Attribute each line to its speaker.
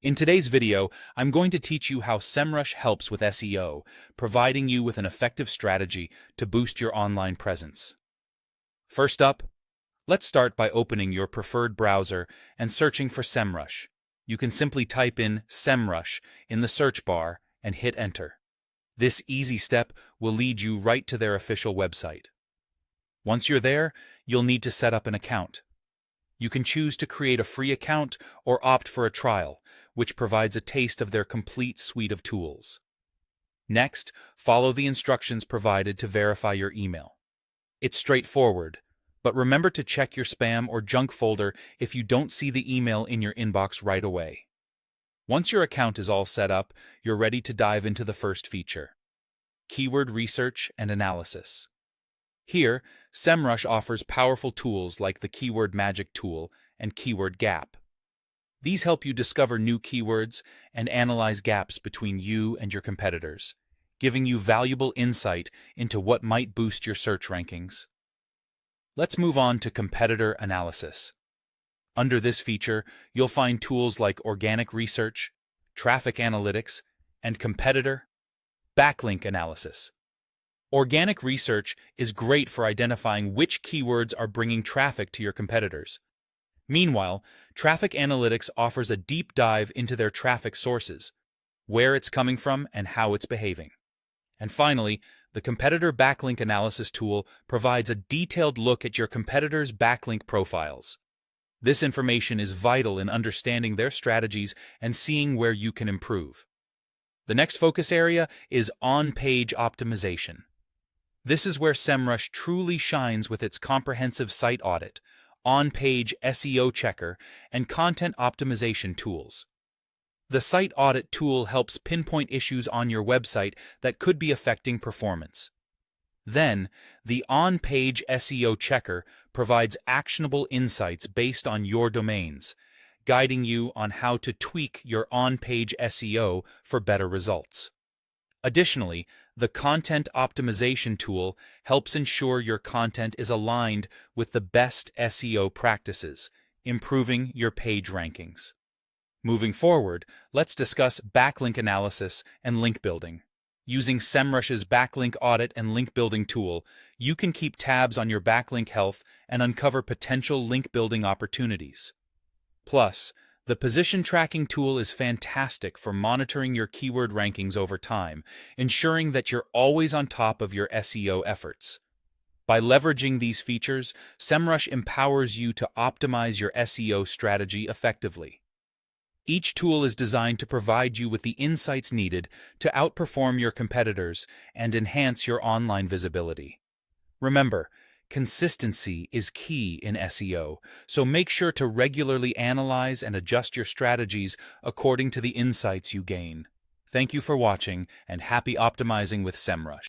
Speaker 1: In today's video, I'm going to teach you how Semrush helps with SEO, providing you with an effective strategy to boost your online presence. First up, let's start by opening your preferred browser and searching for Semrush. You can simply type in Semrush in the search bar and hit enter. This easy step will lead you right to their official website. Once you're there, you'll need to set up an account. You can choose to create a free account or opt for a trial, which provides a taste of their complete suite of tools. Next, follow the instructions provided to verify your email. It's straightforward, but remember to check your spam or junk folder if you don't see the email in your inbox right away. Once your account is all set up, you're ready to dive into the first feature: keyword research and analysis. Here, Semrush offers powerful tools like the Keyword Magic tool and Keyword Gap. These help you discover new keywords and analyze gaps between you and your competitors, giving you valuable insight into what might boost your search rankings. Let's move on to competitor analysis. Under this feature, you'll find tools like organic research, traffic analytics, and competitor backlink analysis. Organic research is great for identifying which keywords are bringing traffic to your competitors. Meanwhile, traffic analytics offers a deep dive into their traffic sources, where it's coming from and how it's behaving. And finally, the competitor backlink analysis tool provides a detailed look at your competitors' backlink profiles. This information is vital in understanding their strategies and seeing where you can improve. The next focus area is on-page optimization. This is where Semrush truly shines with its comprehensive site audit, on-page SEO checker, and content optimization tools. The site audit tool helps pinpoint issues on your website that could be affecting performance. Then, the on-page SEO checker provides actionable insights based on your domains, guiding you on how to tweak your on-page SEO for better results. Additionally, the content optimization tool helps ensure your content is aligned with the best SEO practices, improving your page rankings. Moving forward, let's discuss backlink analysis and link building. Using Semrush's backlink audit and link building tool, you can keep tabs on your backlink health and uncover potential link building opportunities. Plus, the position tracking tool is fantastic for monitoring your keyword rankings over time, ensuring that you're always on top of your SEO efforts. By leveraging these features, Semrush empowers you to optimize your SEO strategy effectively. Each tool is designed to provide you with the insights needed to outperform your competitors and enhance your online visibility. Remember, consistency is key in SEO, so make sure to regularly analyze and adjust your strategies according to the insights you gain. Thank you for watching, and happy optimizing with Semrush.